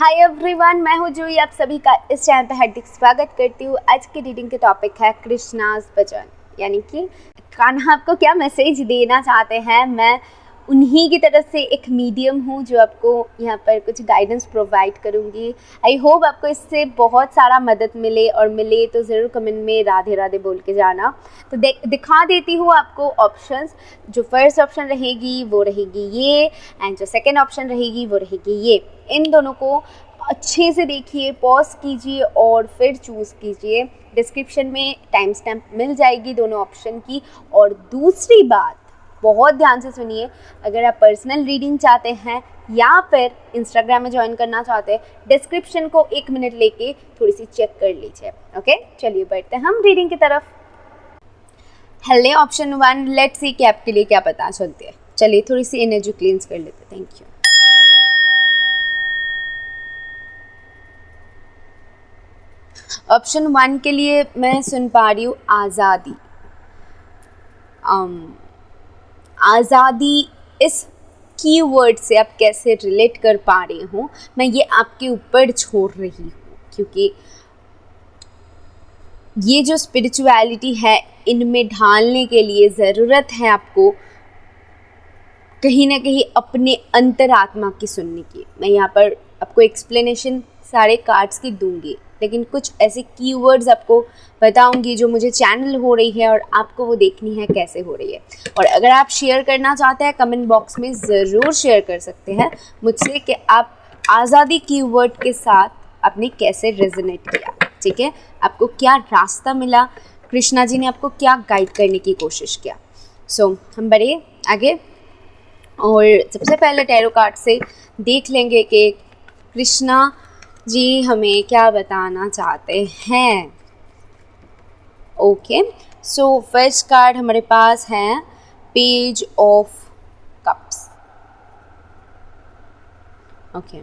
Hi everyone, मैं हूँ जूही। आप सभी का इस चैनल पे हार्दिक स्वागत करती हूँ। आज की रीडिंग के टॉपिक है कृष्णाज भजन, यानी कि कान्हा आपको क्या मैसेज देना चाहते हैं। मैं उन्हीं की तरफ से एक मीडियम हूँ जो आपको यहाँ पर कुछ गाइडेंस प्रोवाइड करूँगी। आई होप आपको इससे बहुत सारा मदद मिले, और मिले तो ज़रूर कमेंट में राधे राधे बोल के जाना। तो दिखा देती हूँ आपको ऑप्शंस। जो फर्स्ट ऑप्शन रहेगी वो रहेगी ये, एंड जो सेकेंड ऑप्शन रहेगी वो रहेगी ये। इन दोनों को अच्छे से देखिए, पॉज कीजिए और फिर चूज़ कीजिए। डिस्क्रिप्शन में टाइम स्टैम्प मिल जाएगी दोनों ऑप्शन की। और दूसरी बात, बहुत ध्यान से सुनिए, अगर आप पर्सनल रीडिंग चाहते हैं या फिर इंस्टाग्राम में ज्वाइन करना चाहते हैं, डिस्क्रिप्शन को 1 मिनट लेके थोड़ी सी चेक कर लीजिए। ओके, चलिए बढ़ते हैं हम रीडिंग की तरफ। हेलो ऑप्शन 1, लेट्स सी कि आपके लिए क्या पता चलती है। चलिए थोड़ी सी एनर्जी क्लींस कर लेते हैं। Thank you. ऑप्शन 1 के लिए मैं सुन पा रही हूँ आज़ादी। आज़ादी, इस कीवर्ड से आप कैसे रिलेट कर पा रहे हो, मैं ये आपके ऊपर छोड़ रही हूँ, क्योंकि ये जो स्पिरिचुअलिटी है इनमें ढालने के लिए ज़रूरत है आपको कहीं ना कहीं अपने अंतरात्मा की सुनने की। मैं यहाँ पर आपको एक्सप्लेनेशन सारे कार्ड्स की दूंगी, लेकिन कुछ ऐसे कीवर्ड्स आपको बताऊंगी जो मुझे चैनल हो रही है और आपको वो देखनी है कैसे हो रही है। और अगर आप शेयर करना चाहते हैं कमेंट बॉक्स में ज़रूर शेयर कर सकते हैं मुझसे कि आप आज़ादी कीवर्ड के साथ आपने कैसे रेजोनेट किया। ठीक है, आपको क्या रास्ता मिला, कृष्णा जी ने आपको क्या गाइड करने की कोशिश किया। सो हम बढ़े आगे, और सबसे पहले टैरो कार्ड से देख लेंगे कि कृष्णा जी हमें क्या बताना चाहते हैं। ओके, सो फर्स्ट कार्ड हमारे पास है पेज ऑफ कप्स। ओके,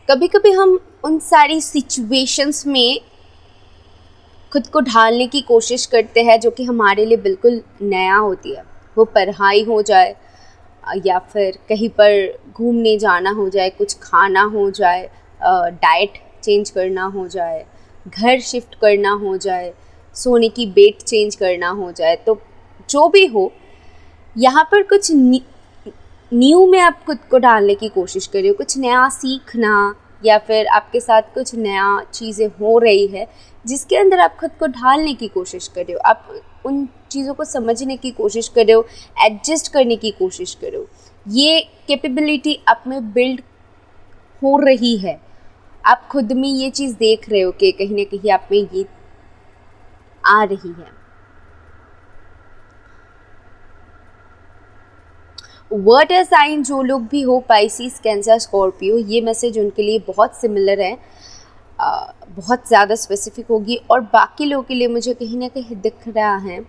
कभी कभी हम उन सारी सिचुएशंस में खुद को ढालने की कोशिश करते हैं जो कि हमारे लिए बिल्कुल नया होती है। वो पढ़ाई हो जाए या फिर कहीं पर घूमने जाना हो जाए, कुछ खाना हो जाए, डाइट चेंज करना हो जाए, घर शिफ्ट करना हो जाए, सोने की बेड चेंज करना हो जाए। तो जो भी हो, यहाँ पर कुछ न्यू में आप खुद को डालने की कोशिश कर रहे हो, कुछ नया सीखना, या फिर आपके साथ कुछ नया चीज़ें हो रही है जिसके अंदर आप खुद को ढालने की कोशिश कर रहे हो। आप उन चीज़ों को समझने की कोशिश कर रहे हो, एडजस्ट करने की कोशिश कर रहे हो। ये कैपेबिलिटी आप में बिल्ड हो रही है। आप खुद में ये चीज़ देख रहे हो कि कहीं ना कहीं आप में ये आ रही है। वाटर साइन जो लोग भी हो, पाइसिस, कैंसर, स्कॉर्पियो, ये मैसेज उनके लिए बहुत सिमिलर है, बहुत ज़्यादा स्पेसिफिक होगी। और बाकी लोगों के लिए मुझे कहीं ना कहीं दिख रहा है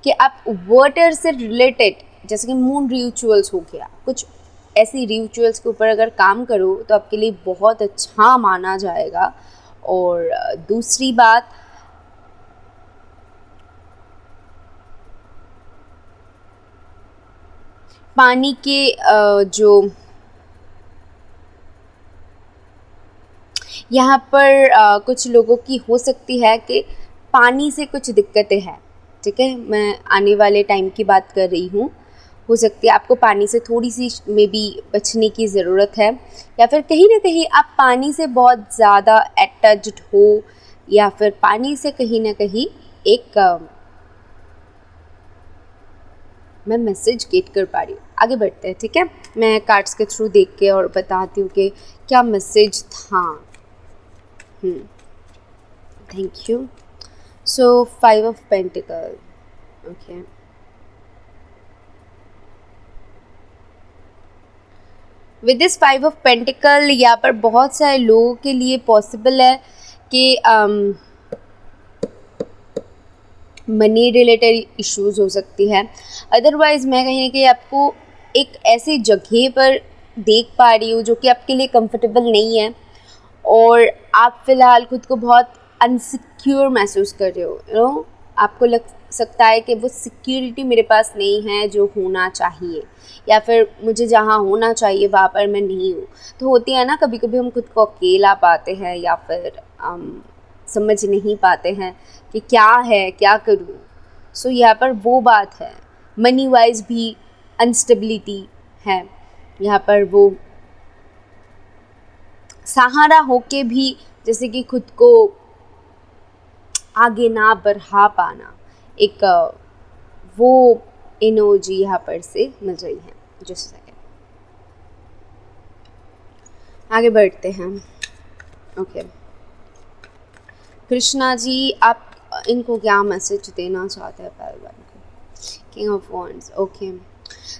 कि आप वाटर से रिलेटेड, जैसे कि मून रिचुअल्स हो गया, कुछ ऐसी रिचुअल्स के ऊपर अगर काम करो तो आपके लिए बहुत अच्छा माना जाएगा। और दूसरी बात, पानी के जो यहाँ पर कुछ लोगों की हो सकती है कि पानी से कुछ दिक्कतें हैं। ठीक है, मैं आने वाले टाइम की बात कर रही हूँ। हो सकती है आपको पानी से थोड़ी सी मे बी बचने की ज़रूरत है, या फिर कहीं ना कहीं आप पानी से बहुत ज़्यादा अटैच्ड हो, या फिर पानी से कहीं ना कहीं एक मैं मैसेज गेट कर पा रही हूँ। आगे बढ़ते हैं, ठीक है। मैं कार्ड्स के थ्रू देख के और बताती हूँ कि क्या मैसेज था। Thank you. So 5 of pentacle. Okay, with this 5 of pentacle यहाँ पर बहुत सारे लोगों के लिए पॉसिबल है कि मनी रिलेटेड इश्यूज हो सकती है। अदरवाइज़ मैं कहीं ना कहीं आपको एक ऐसी जगह पर देख पा रही हूँ जो कि आपके लिए कंफर्टेबल नहीं है, और आप फ़िलहाल खुद को बहुत अनसिक्योर महसूस कर रहे हो। आपको सकता है कि वो सिक्योरिटी मेरे पास नहीं है जो होना चाहिए, या फिर मुझे जहाँ होना चाहिए वहाँ पर मैं नहीं हूँ। तो होती है ना, कभी कभी हम खुद को अकेला पाते हैं या फिर समझ नहीं पाते हैं कि क्या है, क्या करूँ। सो यहाँ पर वो बात है। मनी वाइज भी अनस्टेबिलिटी है, यहाँ पर वो सहारा होके भी जैसे कि खुद को आगे ना बढ़ा पाना, एक वो एनर्जी यहाँ पर से मिल रही है। जस्ट सेकंड, आगे बढ़ते हैं। ओके कृष्णा जी, आप इनको क्या मैसेज देना चाहते हैं पहलवान को? King of wands. Okay,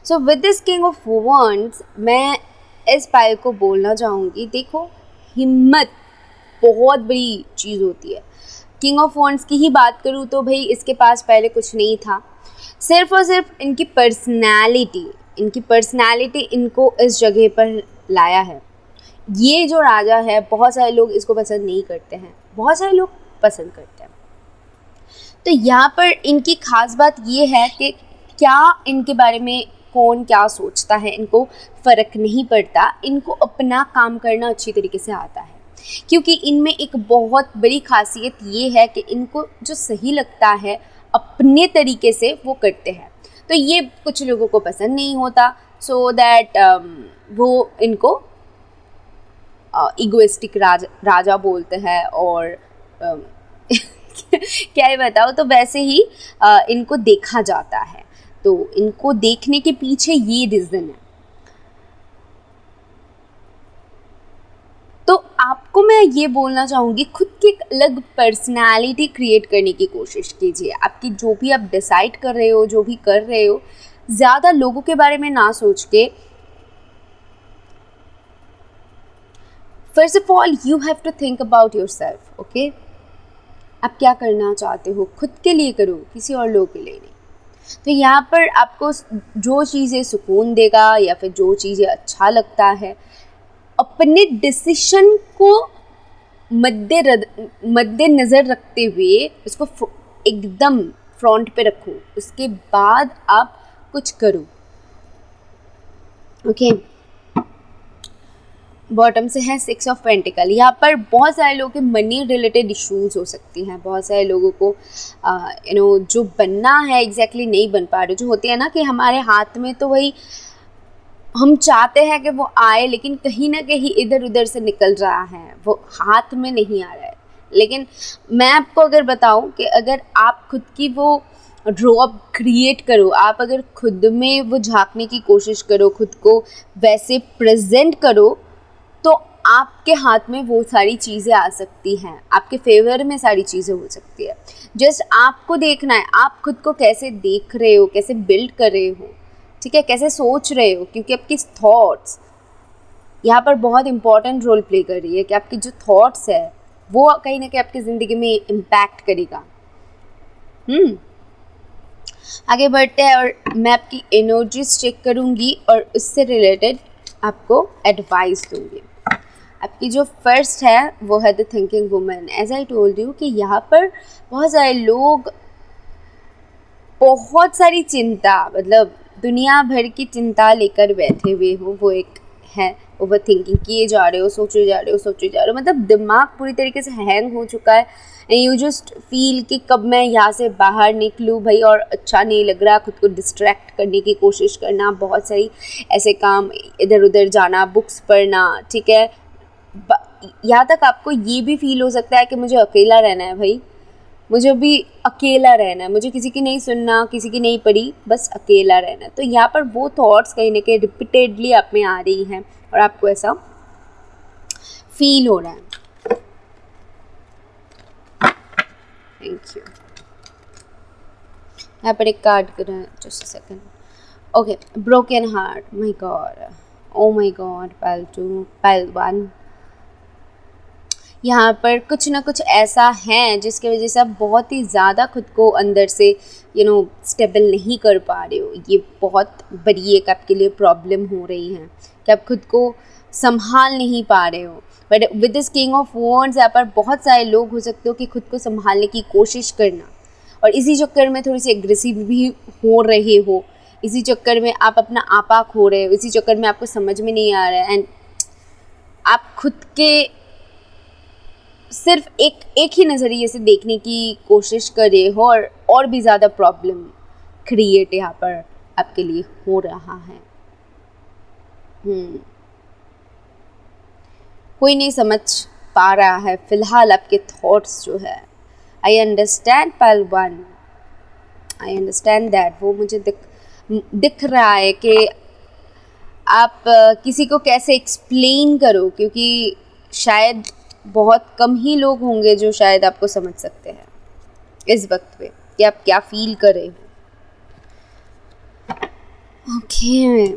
so with this king of wands मैं इस पायल को बोलना चाहूँगी, देखो हिम्मत बहुत बड़ी चीज़ होती है। किंग ऑफ वॉन्ड्स की ही बात करूँ तो भाई इसके पास पहले कुछ नहीं था, सिर्फ और सिर्फ इनकी पर्सनैलिटी इनको इस जगह पर लाया है। ये जो राजा है, बहुत सारे लोग इसको पसंद नहीं करते हैं, बहुत सारे लोग पसंद करते हैं। तो यहाँ पर इनकी खास बात ये है कि क्या इनके बारे में कौन क्या सोचता है इनको फ़र्क नहीं पड़ता, इनको अपना काम करना अच्छी तरीके से आता है। क्योंकि इनमें एक बहुत बड़ी खासियत ये है कि इनको जो सही लगता है अपने तरीके से वो करते हैं। तो ये कुछ लोगों को पसंद नहीं होता, सो दैट वो इनको इगोइस्टिक राजा बोलते हैं, और क्या ही बताओ, तो वैसे ही इनको देखा जाता है। तो इनको देखने के पीछे ये रीज़न है। तो आपको मैं ये बोलना चाहूँगी, खुद की एक अलग पर्सनालिटी क्रिएट करने की कोशिश कीजिए। आपकी जो भी आप डिसाइड कर रहे हो, जो भी कर रहे हो, ज़्यादा लोगों के बारे में ना सोच के, first of all you have to think about yourself. Okay, आप क्या करना चाहते हो, खुद के लिए करो, किसी और लोग के लिए नहीं। तो यहाँ पर आपको जो चीज़ें सुकून देगा या फिर जो चीज़ें अच्छा लगता है, अपने डिसीशन को मद्देनज़र रखते हुए उसको एकदम फ्रंट पे रखो, उसके बाद आप कुछ करो। ओके, बॉटम से है 6 ऑफ पेंटिकल। यहाँ पर बहुत सारे लोगों के मनी रिलेटेड इश्यूज हो सकती हैं, बहुत सारे लोगों को जो बनना है एग्जैक्टली नहीं बन पा रहे। जो होती है ना कि हमारे हाथ में तो वही हम चाहते हैं कि वो आए, लेकिन कहीं ना कहीं इधर उधर से निकल रहा है, वो हाथ में नहीं आ रहा है। लेकिन मैं आपको अगर बताऊं कि अगर आप खुद की वो ड्रॉप क्रिएट करो, आप अगर खुद में वो झांकने की कोशिश करो, खुद को वैसे प्रेजेंट करो, तो आपके हाथ में वो सारी चीज़ें आ सकती हैं, आपके फेवर में सारी चीज़ें हो सकती है। जस्ट आपको देखना है आप खुद को कैसे देख रहे हो, कैसे बिल्ड कर रहे हो, ठीक है, कैसे सोच रहे हो। क्योंकि आपकी थॉट्स यहाँ पर बहुत इंपॉर्टेंट रोल प्ले कर रही है कि आपकी जो थॉट्स है वो कहीं ना कहीं आपकी ज़िंदगी में इम्पैक्ट करेगा। आगे बढ़ते हैं और मैं आपकी एनर्जीज चेक करूँगी और उससे रिलेटेड आपको एडवाइस दूँगी। आपकी जो फर्स्ट है वो है the thinking woman. As I told you कि यहाँ पर बहुत सारे लोग बहुत सारी चिंता, मतलब दुनिया भर की चिंता लेकर बैठे हुए हो। वो एक है ओवर थिंकिंग, किए जा रहे हो, सोचे जा रहे हो, मतलब दिमाग पूरी तरीके से हैंग हो चुका है। एंड यू जस्ट फील कि कब मैं यहाँ से बाहर निकलूँ भाई, और अच्छा नहीं लग रहा, खुद को डिस्ट्रैक्ट करने की कोशिश करना, बहुत सारी ऐसे काम, इधर उधर जाना, बुक्स पढ़ना, ठीक है। यहाँ तक आपको ये भी फील हो सकता है कि मुझे अकेला रहना है भाई, मुझे अभी अकेला रहना है, मुझे किसी की नहीं सुनना, किसी की नहीं पड़ी, बस अकेला रहना है। तो यहाँ पर वो थॉट्स कहीं ना कहीं रिपीटेडली आप में आ रही हैं और आपको ऐसा फील हो रहा है। Thank you. यहाँ पर एक कार्ड कर रहा है, just a second. Okay, broken heart, my God, oh my God, पहलवान। यहाँ पर कुछ ना कुछ ऐसा है जिसकी वजह से आप बहुत ही ज़्यादा खुद को अंदर से स्टेबल नहीं कर पा रहे हो। ये बहुत बड़ी एक आपके लिए प्रॉब्लम हो रही है कि आप खुद को संभाल नहीं पा रहे हो। But with this king of wands यहाँ पर बहुत सारे लोग हो सकते हो कि खुद को संभालने की कोशिश करना, और इसी चक्कर में थोड़ी सी एग्रेसिव भी हो रहे हो, इसी चक्कर में आप अपना आपा खो रहे हो, इसी चक्कर में आपको समझ में नहीं आ रहा है एंड आप खुद के सिर्फ एक ही नज़रिए से देखने की कोशिश कर रहे हो और भी ज़्यादा प्रॉब्लम क्रिएट यहाँ पर आपके लिए हो रहा है। कोई नहीं समझ पा रहा है फ़िलहाल आपके थॉट्स जो है। आई अंडरस्टैंड पल वन, आई अंडरस्टैंड दैट। वो मुझे दिख रहा है कि आप किसी को कैसे एक्सप्लेन करो, क्योंकि शायद बहुत कम ही लोग होंगे जो शायद आपको समझ सकते हैं इस वक्त पे कि आप क्या फील कर रहे हो। ओके,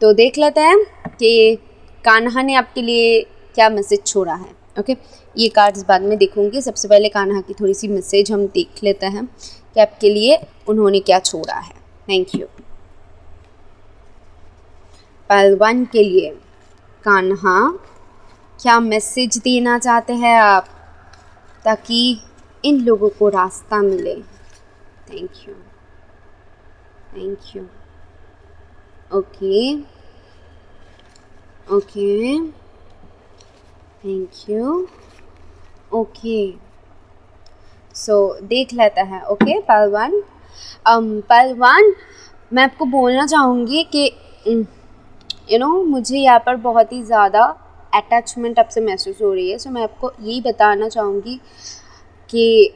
तो देख लेते हैं कि कान्हा ने आपके लिए क्या मैसेज छोड़ा है। ओके, ये कार्ड्स बाद में देखूंगी, सबसे पहले कान्हा की थोड़ी सी मैसेज हम देख लेते हैं कि आपके लिए उन्होंने क्या छोड़ा है। Thank you. पहलवान के लिए कान्हा क्या मैसेज देना चाहते हैं आप, ताकि इन लोगों को रास्ता मिले। Thank you, thank you. Okay okay, thank you. Okay, so देख लेता है। ओके पहलवान, पहलवान मैं आपको बोलना चाहूँगी कि मुझे यहाँ पर बहुत ही ज़्यादा अटैचमेंट आपसे महसूस हो रही है। सो मैं आपको यही बताना चाहूँगी कि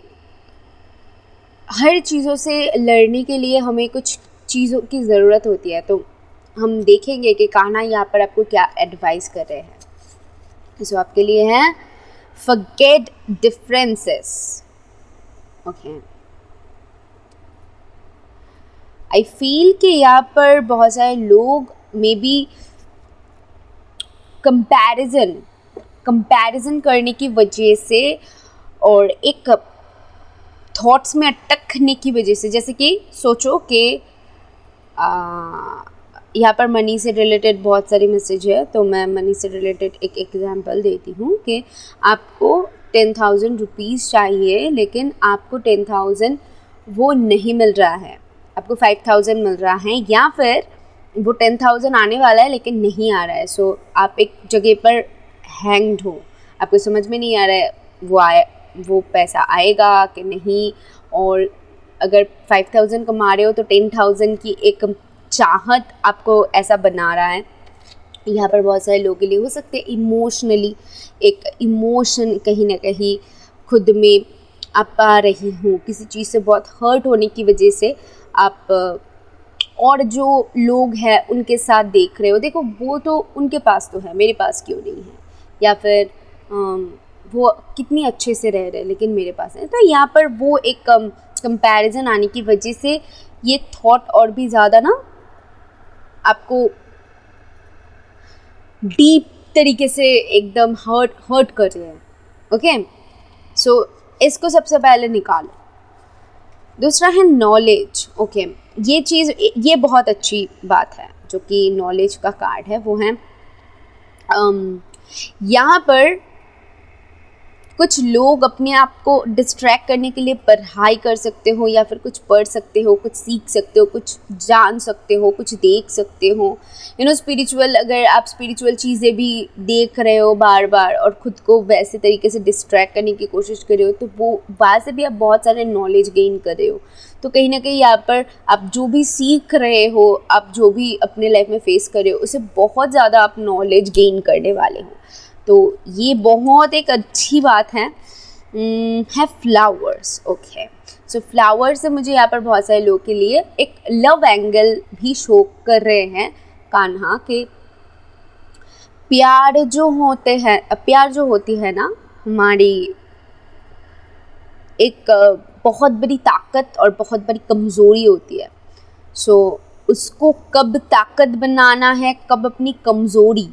हर चीज़ों से लड़ने के लिए हमें कुछ चीज़ों की ज़रूरत होती है। तो हम देखेंगे कि कान्हा यहाँ पर आपको क्या एडवाइस कर रहे हैं। सो आपके लिए है forget differences. Okay, I feel कि यहाँ पर बहुत सारे लोग मे बी कंपैरिजन करने की वजह से और एक थॉट्स में अटकने की वजह से, जैसे कि सोचो कि यहाँ पर मनी से रिलेटेड बहुत सारी मैसेज है, तो मैं मनी से रिलेटेड एक एग्जांपल देती हूँ कि आपको 10,000 रुपीज़ चाहिए, लेकिन आपको 10,000 वो नहीं मिल रहा है, आपको 5,000 मिल रहा है, या फिर वो 10,000 आने वाला है लेकिन नहीं आ रहा है। सो आप एक जगह पर हैंग्ड हो, आपको समझ में नहीं आ रहा है वो पैसा आएगा कि नहीं, और अगर 5,000 कमा रहे हो तो 10,000 की एक चाहत आपको ऐसा बना रहा है। यहाँ पर बहुत सारे लोगों के लिए हो सकते हैं इमोशनली एक इमोशन कहीं ना कहीं खुद में आप पा रही हूँ, किसी चीज़ से बहुत हर्ट होने की वजह से आप और जो लोग हैं उनके साथ देख रहे हो, देखो वो तो उनके पास तो है, मेरे पास क्यों नहीं है, या फिर वो कितनी अच्छे से रह रहे हैं लेकिन मेरे पास है। तो यहाँ पर वो एक कंपैरिजन आने की वजह से ये थॉट और भी ज़्यादा ना आपको डीप तरीके से एकदम हर्ट कर रहे हैं। ओके, सो इसको सबसे पहले निकालो। दूसरा है नॉलेज। ओके, ये बहुत अच्छी बात है, जो कि नॉलेज का कार्ड है वो है यहाँ पर कुछ लोग अपने आप को डिस्ट्रैक्ट करने के लिए पढ़ाई कर सकते हो, या फिर कुछ पढ़ सकते हो, कुछ सीख सकते हो, कुछ जान सकते हो, कुछ देख सकते हो। स्पिरिचुअल, अगर आप स्पिरिचुअल चीज़ें भी देख रहे हो बार बार और ख़ुद को वैसे तरीके से डिस्ट्रैक्ट करने की कोशिश कर रहे हो, तो वो वहाँ से भी आप बहुत सारे नॉलेज गेन कर रहे हो। तो कहीं ना कहीं यहाँ पर आप जो भी सीख रहे हो, आप जो भी अपने लाइफ में फेस कर रहे हो, उससे बहुत ज़्यादा आप नॉलेज गेन करने वाले हो। तो ये बहुत एक अच्छी बात है फ्लावर्स। ओके, सो फ्लावर्स से मुझे यहाँ पर बहुत सारे लोगों के लिए एक लव एंगल भी शो कर रहे हैं कान्हा के। प्यार जो होती है ना हमारी, एक बहुत बड़ी ताकत और बहुत बड़ी कमज़ोरी होती है। सो उसको कब ताकत बनाना है, कब अपनी कमज़ोरी,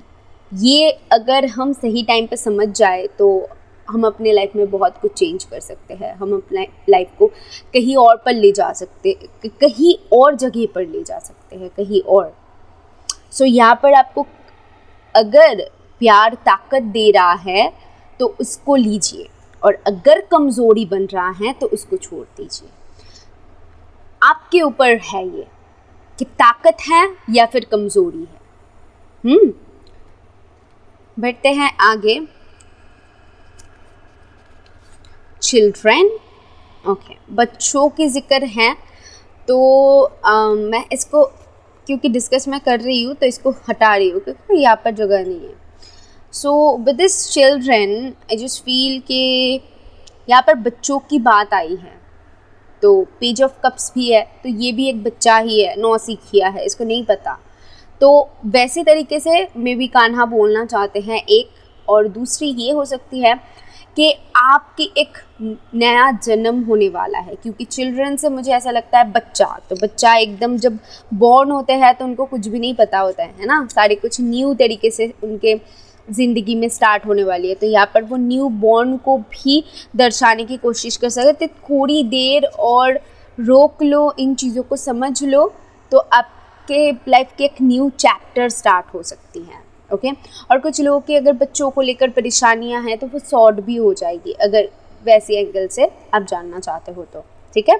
ये अगर हम सही टाइम पे समझ जाए तो हम अपने लाइफ में बहुत कुछ चेंज कर सकते हैं। हम अपने लाइफ को कहीं और पर ले जा सकते, कहीं और जगह पर ले जा सकते हैं, कहीं और। सो यहाँ पर आपको अगर प्यार ताकत दे रहा है तो उसको लीजिए, और अगर कमज़ोरी बन रहा है तो उसको छोड़ दीजिए। आपके ऊपर है ये कि ताकत है या फिर कमज़ोरी है। बढ़ते हैं आगे। चिल्ड्रेन, ओके, बच्चों की जिक्र है तो मैं इसको क्योंकि डिस्कस मैं कर रही हूँ तो इसको हटा रही हूँ क्योंकि यहाँ पर जगह नहीं है। So with this children I just feel कि यहाँ पर बच्चों की बात आई है तो पेज ऑफ कप्स भी है तो ये भी एक बच्चा ही है, नौसिखिया है, इसको नहीं पता। तो वैसे तरीके से मे बी कान्हा बोलना चाहते हैं एक, और दूसरी ये हो सकती है कि आपकी एक नया जन्म होने वाला है, क्योंकि चिल्ड्रन से मुझे ऐसा लगता है बच्चा, तो बच्चा एकदम जब बॉर्न होते हैं तो उनको कुछ भी नहीं पता होता है ना, सारे कुछ न्यू तरीके से उनके ज़िंदगी में स्टार्ट होने वाली है। तो यहाँ पर वो न्यू बॉर्न को भी दर्शाने की कोशिश कर सकते, थोड़ी देर और रोक लो, इन चीज़ों को समझ लो तो आपके लाइफ की एक न्यू चैप्टर स्टार्ट हो सकती है। ओके और कुछ लोगों की अगर बच्चों को लेकर परेशानियां हैं तो वो सॉर्ट भी हो जाएगी, अगर वैसे एंगल से आप जानना चाहते हो तो। ठीक है,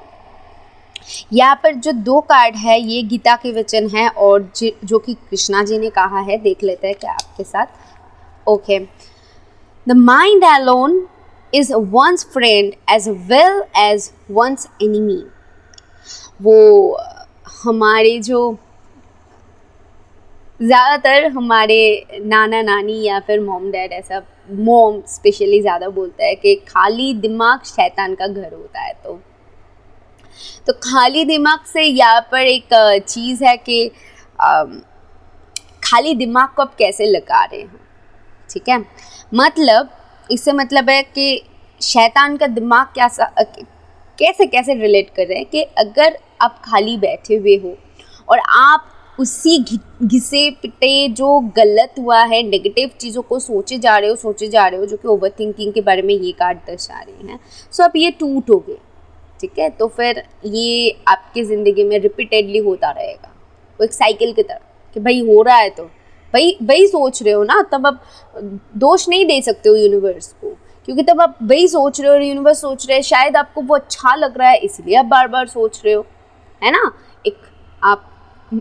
यहाँ पर जो 2 कार्ड है ये गीता के वचन है और जो कि कृष्णा जी ने कहा है, देख लेते हैं क्या आपके साथ। Okay, the mind alone is one's friend as well as one's enemy. वो हमारे जो ज़्यादातर हमारे नाना नानी या फिर मॉम डैड, ऐसा मॉम स्पेशली ज़्यादा बोलता है कि खाली दिमाग शैतान का घर होता है। तो खाली दिमाग से यहाँ पर एक चीज़ है कि खाली दिमाग को आप कैसे लगा रहे हो। ठीक है, मतलब इससे मतलब है कि शैतान का दिमाग कैसे रिलेट कर रहे हैं कि अगर आप खाली बैठे हुए हो और आप उसी घिसे पिटे जो गलत हुआ है, नेगेटिव चीज़ों को सोचे जा रहे हो, जो कि ओवर थिंकिंग के बारे में ये कार्ड दर्शा रहे हैं। सो अब ये टूटोगे, ठीक है, तो फिर ये आपकी ज़िंदगी में रिपीटेडली होता रहेगा, वो एक साइकिल की तरह कि भाई हो रहा है तो वही सोच रहे हो ना, तब आप दोष नहीं दे सकते हो यूनिवर्स को, क्योंकि तब आप वही सोच रहे हो और यूनिवर्स सोच रहे हैं, शायद आपको वो अच्छा लग रहा है इसलिए आप बार बार सोच रहे हो, है ना। आप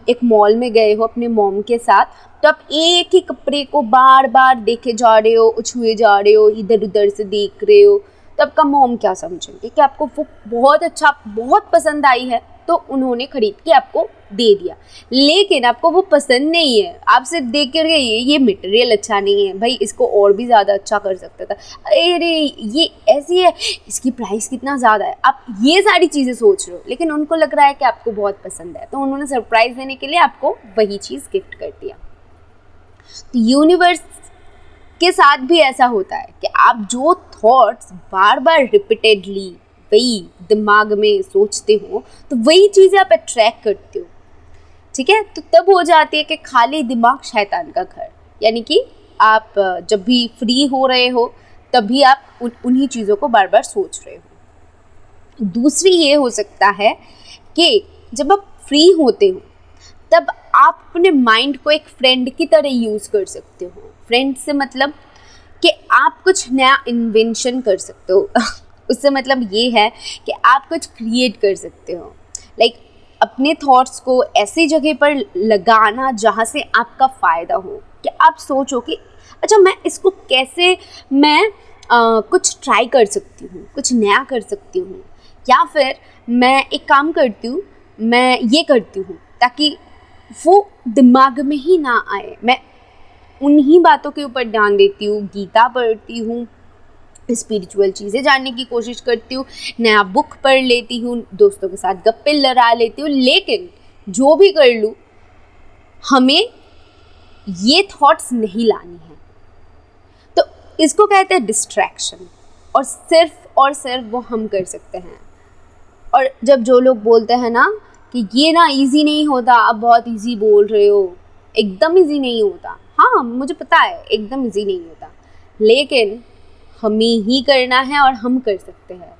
एक मॉल में गए हो अपने मॉम के साथ, तो आप एक ही कपड़े को बार बार देखे जा रहे हो, छुए जा रहे हो, इधर उधर से देख रहे हो, तो आपका मॉम क्या समझेंगे कि आपको वो बहुत पसंद आई है, तो उन्होंने खरीद के आपको दे दिया, लेकिन आपको वो पसंद नहीं है, आप सिर्फ देख कर गए ये मटेरियल अच्छा नहीं है भाई, इसको और भी ज़्यादा अच्छा कर सकता था, अरे ये ऐसी है, इसकी प्राइस कितना ज़्यादा है, आप ये सारी चीज़ें सोच रहे हो, लेकिन उनको लग रहा है कि आपको बहुत पसंद है, तो उन्होंने सरप्राइज़ देने के लिए आपको वही चीज़ गिफ्ट कर दिया। तो यूनिवर्स के साथ भी ऐसा होता है कि आप जो थॉट्स बार बार रिपीटेडली वही दिमाग में सोचते हो, तो वही चीज़ें आप अट्रैक्ट करते हो। ठीक है, तो तब हो जाती है कि खाली दिमाग शैतान का घर, यानी कि आप जब भी फ्री हो रहे हो तभी आप उन्हीं चीज़ों को बार बार सोच रहे हो। दूसरी ये हो सकता है कि जब आप फ्री होते हो तब आप अपने माइंड को एक फ्रेंड की तरह यूज़ कर सकते हो। फ्रेंड से मतलब कि आप कुछ नया इन्वेंशन कर सकते हो उससे मतलब ये है कि आप कुछ क्रिएट कर सकते हो, लाइक अपने थॉट्स को ऐसी जगह पर लगाना जहाँ से आपका फ़ायदा हो, कि आप सोचो कि अच्छा मैं इसको कैसे मैं कुछ ट्राई कर सकती हूँ, कुछ नया कर सकती हूँ, या फिर मैं एक काम करती हूँ, मैं ये करती हूँ ताकि वो दिमाग में ही ना आए, मैं उन्हीं बातों के ऊपर ध्यान देती हूँ, गीता पढ़ती हूँ, स्पिरिचुअल चीज़ें जानने की कोशिश करती हूँ, नया बुक पढ़ लेती हूँ, दोस्तों के साथ गप्पे लड़ा लेती हूँ, लेकिन जो भी कर लूँ हमें ये थॉट्स नहीं लानी है। तो इसको कहते हैं डिस्ट्रैक्शन, और सिर्फ वो हम कर सकते हैं। और जब जो लोग बोलते हैं ना कि ये ना इजी नहीं होता, आप बहुत इजी बोल रहे हो, एकदम इजी नहीं होता, हाँ मुझे पता है एकदम इजी नहीं होता, लेकिन हमें ही करना है और हम कर सकते हैं।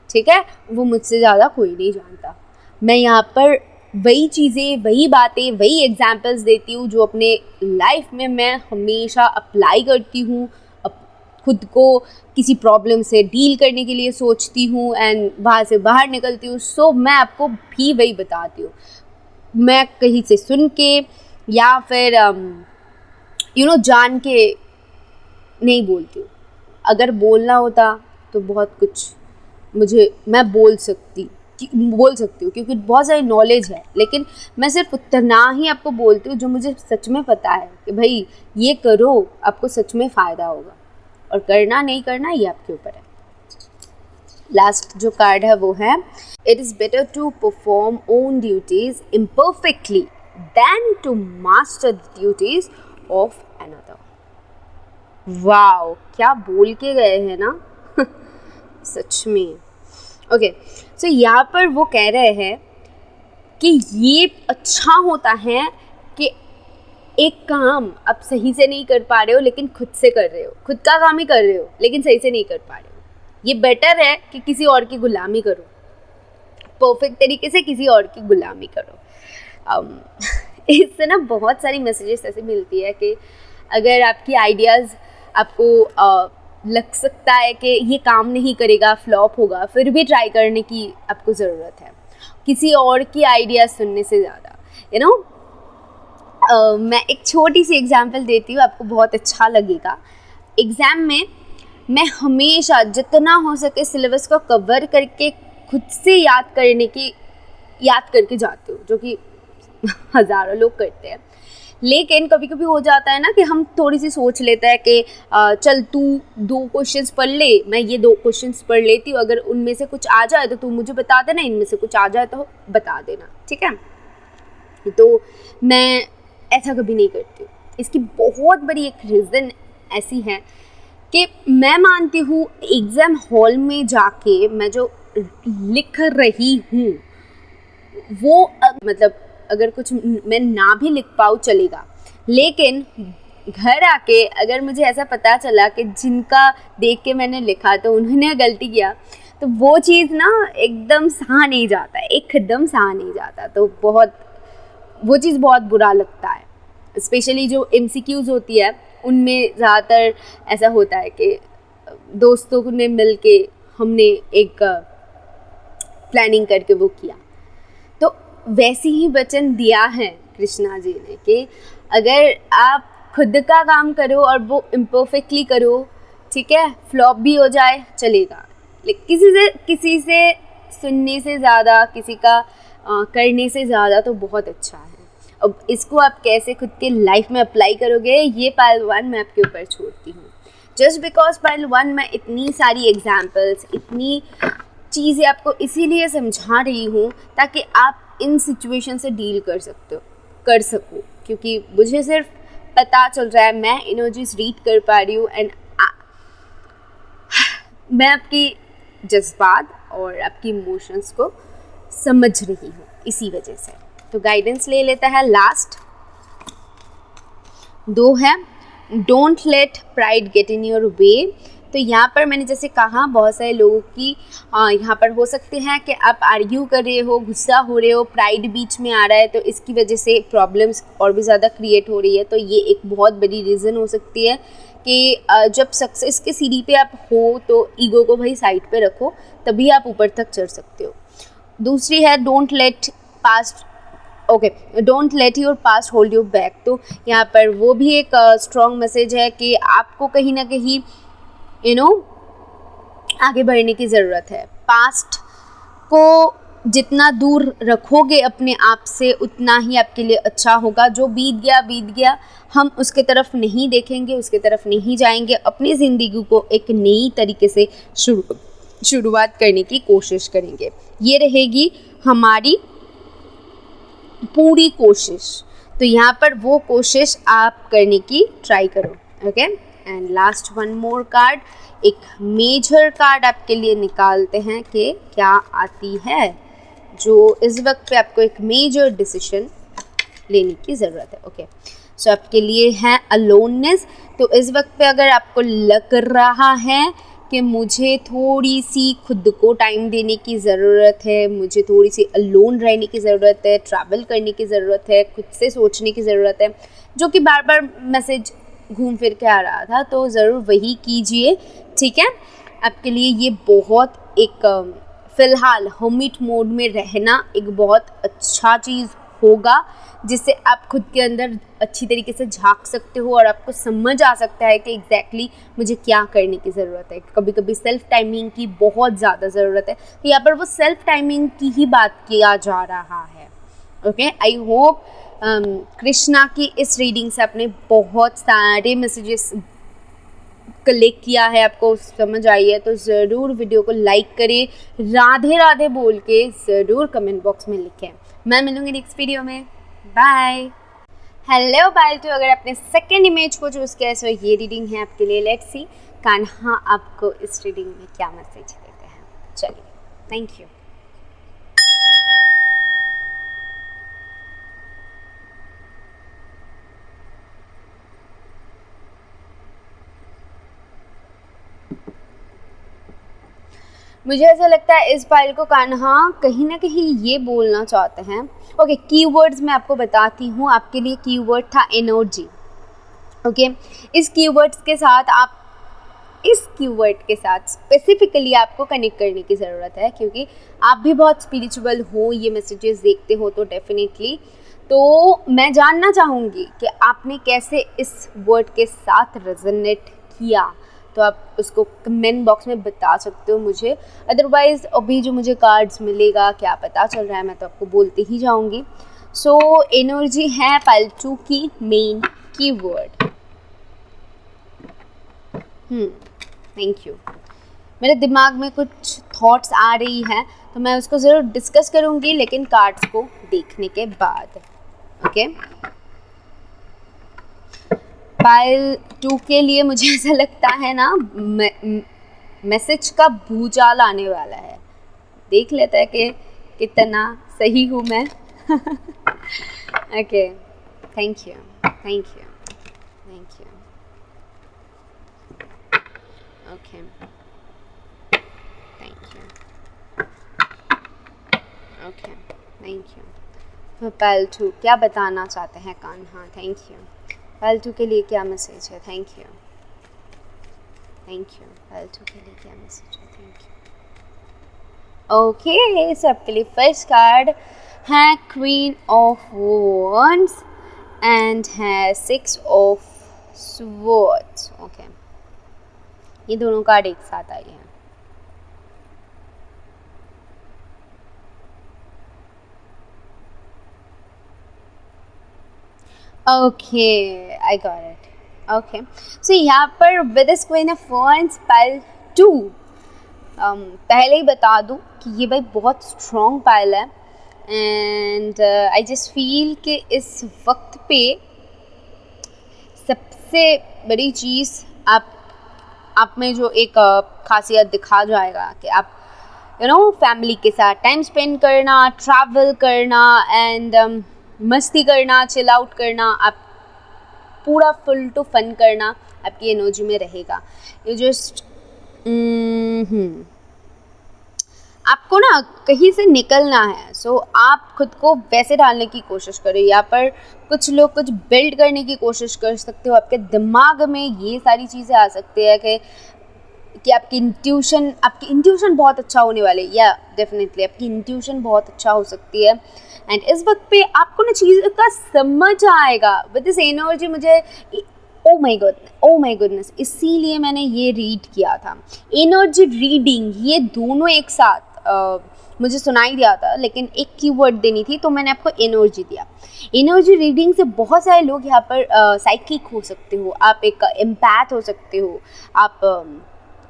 ठीक है, वो मुझसे ज़्यादा कोई नहीं जानता। मैं यहाँ पर वही चीज़ें, वही बातें, वही एग्जाम्पल्स देती हूँ जो अपने लाइफ में मैं हमेशा अप्लाई करती हूँ, खुद को किसी प्रॉब्लम से डील करने के लिए सोचती हूँ एंड वहाँ से बाहर निकलती हूँ। सो मैं आपको भी वही बताती हूँ, मैं कहीं से सुन के या फिर जान के नहीं बोलती हूँ। अगर बोलना होता तो बहुत कुछ मैं बोल सकती हूँ क्योंकि बहुत सारी नॉलेज है, लेकिन मैं सिर्फ उतना ही आपको बोलती हूँ जो मुझे सच में पता है कि भाई ये करो, आपको सच में फ़ायदा होगा, और करना नहीं करना ये आपके ऊपर है। लास्ट जो कार्ड है वो है, it is better to perform own duties imperfectly than to master the duties of another. Wow, क्या बोल के गए हैं ना सच में। ओके, सो यहाँ पर वो कह रहे हैं कि ये अच्छा होता है कि एक काम आप सही से नहीं कर पा रहे हो लेकिन खुद से कर रहे हो, खुद का काम ही कर रहे हो लेकिन सही से नहीं कर पा रहे हो। ये बेटर है कि किसी और की गुलामी करो, परफेक्ट तरीके से किसी और की गुलामी करो। इससे ना बहुत सारी मैसेजेस ऐसे मिलती है कि अगर आपकी आइडियाज़ आपको लग सकता है कि ये काम नहीं करेगा, फ्लॉप होगा, फिर भी ट्राई करने की आपको ज़रूरत है किसी और की आइडिया सुनने से ज़्यादा। मैं एक छोटी सी एग्जांपल देती हूँ, आपको बहुत अच्छा लगेगा। एग्ज़ाम में मैं हमेशा जितना हो सके सिलेबस को कवर करके खुद से याद करके जाती हूँ, जो कि हज़ारों लोग करते हैं। लेकिन कभी कभी हो जाता है ना कि हम थोड़ी सी सोच लेते हैं कि चल तू 2 क्वेश्चंस पढ़ ले, मैं ये 2 क्वेश्चंस पढ़ लेती हूँ, अगर उनमें से कुछ आ जाए तो तू मुझे बता देना, इनमें से कुछ आ जाए तो बता देना, ठीक है। तो मैं ऐसा कभी नहीं करती हूँ। इसकी बहुत बड़ी एक रीज़न ऐसी है कि मैं मानती हूँ एग्ज़ाम हॉल में जाके मैं जो लिख रही हूँ वो मतलब अगर कुछ मैं ना भी लिख पाऊँ चलेगा, लेकिन घर आके अगर मुझे ऐसा पता चला कि जिनका देख के मैंने लिखा तो उन्होंने गलती किया, तो वो चीज़ ना एकदम सहा नहीं जाता, तो वो चीज़ बहुत बुरा लगता है। स्पेशली जो MCQs होती है उनमें ज़्यादातर ऐसा होता है कि दोस्तों ने मिल के हमने एक प्लानिंग करके वो किया। तो वैसे ही वचन दिया है कृष्णा जी ने कि अगर आप खुद का काम करो और वो इम्परफेक्टली करो, ठीक है, फ्लॉप भी हो जाए चलेगा, लेकिन किसी से सुनने से ज़्यादा, किसी का करने से ज़्यादा तो बहुत अच्छा है। अब इसको आप कैसे खुद के लाइफ में अप्लाई करोगे, ये पाइल 1 मैं आपके ऊपर छोड़ती हूँ। जस्ट बिकॉज पाइल 1 मैं इतनी सारी एग्जाम्पल्स, इतनी चीज़ें आपको इसीलिए समझा रही हूँ ताकि आप इन सिचुएशन से डील कर सको, क्योंकि मुझे सिर्फ पता चल रहा है, मैं एनर्जीज रीड कर पा रही हूँ एंड मैं आपकी जज्बात और आपकी इमोशंस को समझ रही हूँ इसी वजह से। तो गाइडेंस ले लेता है। लास्ट 2 है, don't let pride get in your way. तो यहाँ पर मैंने जैसे कहा बहुत सारे लोगों की यहाँ पर हो सकते हैं कि आप आर्ग्यू कर रहे हो, गुस्सा हो रहे हो, प्राइड बीच में आ रहा है, तो इसकी वजह से प्रॉब्लम्स और भी ज़्यादा क्रिएट हो रही है। तो ये एक बहुत बड़ी रीज़न हो सकती है कि जब सक्सेस के सीढ़ी पे आप हो तो ईगो को भाई साइड पे रखो, तभी आप ऊपर तक चढ़ सकते हो। दूसरी है don't let your past hold you back. तो यहाँ पर वो भी एक स्ट्रॉन्ग मैसेज है कि आपको कहीं ना कहीं आगे बढ़ने की ज़रूरत है। पास्ट को जितना दूर रखोगे अपने आप से उतना ही आपके लिए अच्छा होगा। जो बीत गया, हम उसके तरफ नहीं देखेंगे, उसके तरफ नहीं जाएंगे, अपनी ज़िंदगी को एक नई तरीके से शुरुआत करने की कोशिश करेंगे। ये रहेगी हमारी पूरी कोशिश। तो यहाँ पर वो कोशिश आप करने की ट्राई करो। Okay, and last 1 more card, एक मेजर कार्ड आपके लिए निकालते हैं कि क्या आती है, जो इस वक्त पे आपको एक मेजर डिसीजन लेने की ज़रूरत है। ओके, सो आपके लिए है अलोननेस। तो इस वक्त पे अगर आपको लग रहा है कि मुझे थोड़ी सी खुद को टाइम देने की ज़रूरत है, मुझे थोड़ी सी अलोन रहने की ज़रूरत है, ट्रैवल करने की ज़रूरत है, खुद से सोचने की ज़रूरत है, जो कि बार बार मैसेज घूम फिर के आ रहा था, तो ज़रूर वही कीजिए, ठीक है। आपके लिए ये बहुत एक फ़िलहाल होमिट मोड में रहना एक बहुत अच्छा चीज़ होगा, जिससे आप खुद के अंदर अच्छी तरीके से झांक सकते हो और आपको समझ आ सकता है कि एग्जैक्टली मुझे क्या करने की ज़रूरत है। कभी कभी सेल्फ टाइमिंग की बहुत ज़्यादा ज़रूरत है, तो यहाँ पर वो सेल्फ टाइमिंग की ही बात किया जा रहा है। ओके, आई होप कृष्णा की इस रीडिंग से आपने बहुत सारे मैसेजेस कलेक्ट किया है, आपको समझ आई है, तो ज़रूर वीडियो को लाइक करें, राधे राधे बोल के ज़रूर कमेंट बॉक्स में लिखें। मैं मिलूँगी नेक्स्ट वीडियो में, बाय। हेलो बालटू, अगर आपने सेकेंड इमेज को चूज़ किया है सो ये रीडिंग है आपके लिए। लेट्स सी कान्हा आपको इस रीडिंग में क्या मैसेज देते हैं। चलिए, थैंक यू। मुझे ऐसा लगता है इस फाइल को कान्हा कहीं ना कहीं ये बोलना चाहते हैं। ओके, कीवर्ड्स मैं आपको बताती हूँ। आपके लिए कीवर्ड था एनर्जी। ओके, इस कीवर्ड्स के साथ आप इस कीवर्ड के साथ स्पेसिफिकली आपको कनेक्ट करने की ज़रूरत है, क्योंकि आप भी बहुत स्पिरिचुअल हो, ये मैसेजेस देखते हो तो डेफिनेटली। तो मैं जानना चाहूँगी कि आपने कैसे इस वर्ड के साथ रेजोनेट किया, तो आप उसको कमेंट बॉक्स में बता सकते हो मुझे। अदरवाइज़ अभी जो मुझे कार्ड्स मिलेगा, क्या पता चल रहा है, मैं तो आपको बोलते ही जाऊँगी। सो एनर्जी है पाइल 2 की मेन कीवर्ड। Thank you. मेरे दिमाग में कुछ थॉट्स आ रही हैं, तो मैं उसको ज़रूर डिस्कस करूँगी, लेकिन कार्ड्स को देखने के बाद। ओके, पाइल 2 के लिए मुझे ऐसा लगता है ना मैसेज का भूचाल आने वाला है। देख लेते हैं कि कितना सही हूँ मैं। Okay, thank you, thank you, thank you. Okay, thank you. Okay, thank you. Pile 2 क्या बताना चाहते हैं कान्हा? Thank you. पाइल 2 के लिए क्या मैसेज है? Thank you, thank you. Pile 2 के लिए क्या मैसेज है? Thank you. ओके, सो आपके लिए फर्स्ट कार्ड है क्वीन ऑफ वॉन्ड्स एंड है 6 ऑफ स्वॉर्ड्स। ओके, ये दोनों कार्ड एक साथ आई हैं। Okay, I got it. Okay, so यहाँ पर with this queen of wands pile 2, पहले ही बता दूँ कि ये भाई बहुत स्ट्रॉन्ग पाइल है, एंड आई जस्ट फील कि इस वक्त पे सबसे बड़ी चीज़ आप में जो एक खासियत दिखा जाएगा कि आप फैमिली के साथ टाइम स्पेंड करना, ट्रैवल करना एंड मस्ती करना, चिल आउट करना, आप पूरा फुल टू फन करना आपकी एनर्जी में रहेगा। यू जस्ट आपको ना कहीं से निकलना है, सो आप खुद को वैसे डालने की कोशिश करें। यहाँ पर कुछ लोग कुछ बिल्ड करने की कोशिश कर सकते हो। आपके दिमाग में ये सारी चीज़ें आ सकती है कि आपकी इंट्यूशन बहुत अच्छा होने वाले, या डेफिनेटली आपकी इंट्यूशन बहुत अच्छा हो सकती है। एंड इस वक्त पे आपको ना चीज़ का समझ आएगा विद दिस एनर्जी। मुझे ओ माय गुडनेस, इसीलिए मैंने ये रीड किया था। एनर्जी रीडिंग, ये दोनों एक साथ मुझे सुनाई दिया था, लेकिन एक कीवर्ड देनी थी तो मैंने आपको एनर्जी दिया। एनर्जी रीडिंग से बहुत सारे लोग यहाँ पर साइकिक हो सकते हो, आप एक एम्पैथ हो सकते हो, आप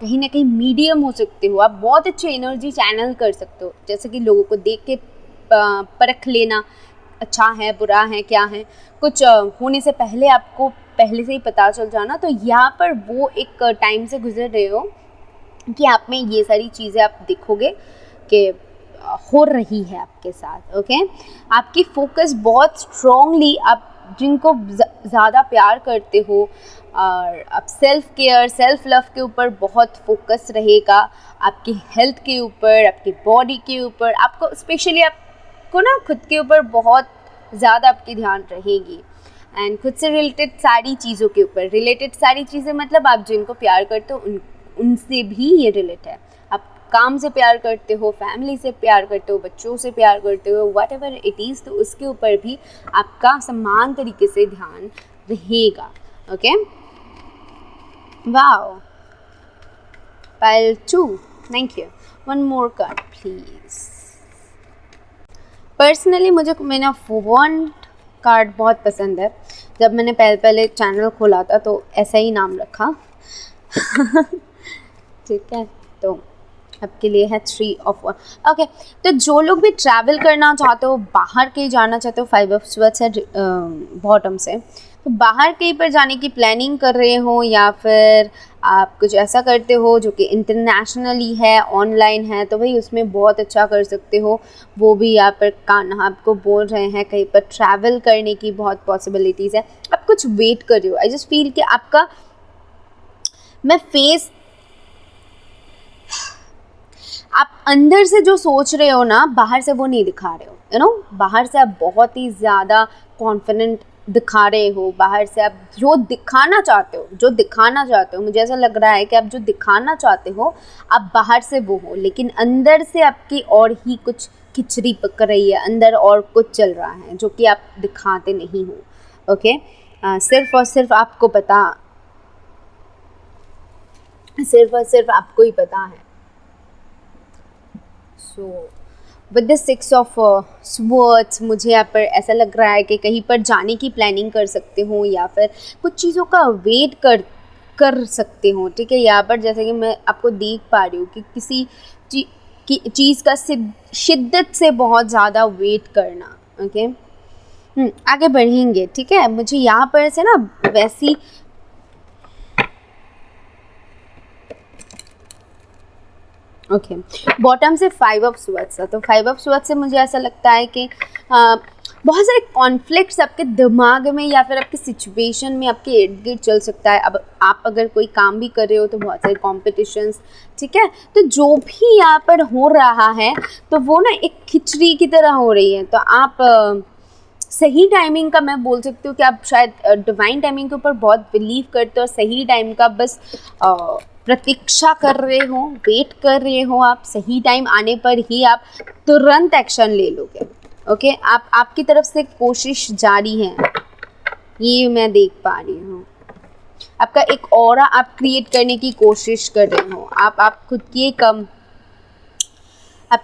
कहीं ना कहीं मीडियम हो सकते हो, आप बहुत अच्छे एनर्जी चैनल कर सकते हो। जैसे कि लोगों को देख के परख लेना, अच्छा है, बुरा है, क्या है, कुछ होने से पहले आपको पहले से ही पता चल जाना। तो यहाँ पर वो एक टाइम से गुजर रहे हो कि आप में ये सारी चीज़ें आप देखोगे कि हो रही है आपके साथ। ओके, आपकी फोकस बहुत स्ट्रॉन्गली, आप जिनको ज़्यादा प्यार करते हो और आप सेल्फ केयर, सेल्फ लव के ऊपर बहुत फोकस रहेगा, आपकी हेल्थ के ऊपर, आपकी बॉडी के ऊपर, आपको स्पेशली आपको ना खुद के ऊपर बहुत ज़्यादा आपकी ध्यान रहेगी। एंड खुद से रिलेटेड सारी चीज़ों के ऊपर। रिलेटेड सारी चीज़ें मतलब आप जिनको प्यार करते हो उनसे भी ये रिलेट है। आप काम से प्यार करते हो, फैमिली से प्यार करते हो, बच्चों से प्यार करते हो, वट एवर इट इज़, तो उसके ऊपर भी आपका समान तरीके से ध्यान रहेगा। Okay, wow, pile 2, thank you. One more card please. Personally मुझे मेरा वन कार्ड बहुत पसंद है। जब मैंने पहले चैनल खोला था तो ऐसा ही नाम रखा ठीक है, तो आपके लिए है 3 of 1। ओके, तो जो लोग भी ट्रैवल करना चाहते हो, बाहर कहीं जाना चाहते हो, 5 of Swords है बॉटम से, तो बाहर कहीं पर जाने की प्लानिंग कर रहे हो या फिर आप कुछ ऐसा करते हो जो कि इंटरनेशनली है, ऑनलाइन है, तो भाई उसमें बहुत अच्छा कर सकते हो। वो भी यहाँ पर कान्हा आपको बोल रहे हैं कहीं पर ट्रैवल करने की बहुत पॉसिबिलिटीज़ है। आप कुछ वेट कर रहे हो। आई जस्ट फील कि आपका मैं फेस, आप अंदर से जो सोच रहे हो ना, बाहर से वो नहीं दिखा रहे हो। यू नो, बाहर से आप बहुत ही ज़्यादा कॉन्फिडेंट दिखा रहे हो, बाहर से आप जो दिखाना चाहते हो, मुझे ऐसा लग रहा है कि आप जो दिखाना चाहते हो आप बाहर से वो हो, लेकिन अंदर से आपकी और ही कुछ खिचड़ी पक रही है, अंदर और कुछ चल रहा है जो कि आप दिखाते नहीं हो। ओके, सिर्फ और सिर्फ आपको पता, सिर्फ और सिर्फ आपको ही पता है। So with the 6 of Swords मुझे यहाँ पर ऐसा लग रहा है कि कहीं पर जाने की प्लानिंग कर सकते हो या फिर कुछ चीज़ों का वेट कर सकते हो। ठीक है, यहाँ पर जैसे कि मैं आपको देख पा रही हूँ कि किसी चीज़ का शिद्दत से बहुत ज़्यादा वेट करना। ओके, आगे बढ़ेंगे। ठीक है, मुझे यहाँ पर से ना वैसी ओके, बॉटम से 5 of Swords था, तो 5 of Swords से मुझे ऐसा लगता है कि बहुत सारे कॉन्फ्लिक्ट्स आपके दिमाग में या फिर आपकी सिचुएशन में आपके इर्द गिर्द चल सकता है। अब आप अगर कोई काम भी कर रहे हो तो बहुत सारे कॉम्पिटिशन्स, ठीक है, तो जो भी यहाँ पर हो रहा है तो वो ना एक खिचड़ी की तरह हो रही है। तो आप सही टाइमिंग का, मैं बोल सकती हूँ कि आप शायद डिवाइन टाइमिंग के ऊपर बहुत बिलीव करते हो और सही टाइम का बस प्रतीक्षा कर रहे हो, वेट कर रहे हो। आप सही टाइम आने पर ही आप तुरंत एक्शन ले लोगे। ओके, आपकी तरफ से कोशिश जारी है, ये मैं देख पा रही हूँ। आपका एक ऑरा आप क्रिएट करने की कोशिश कर रहे हो। आप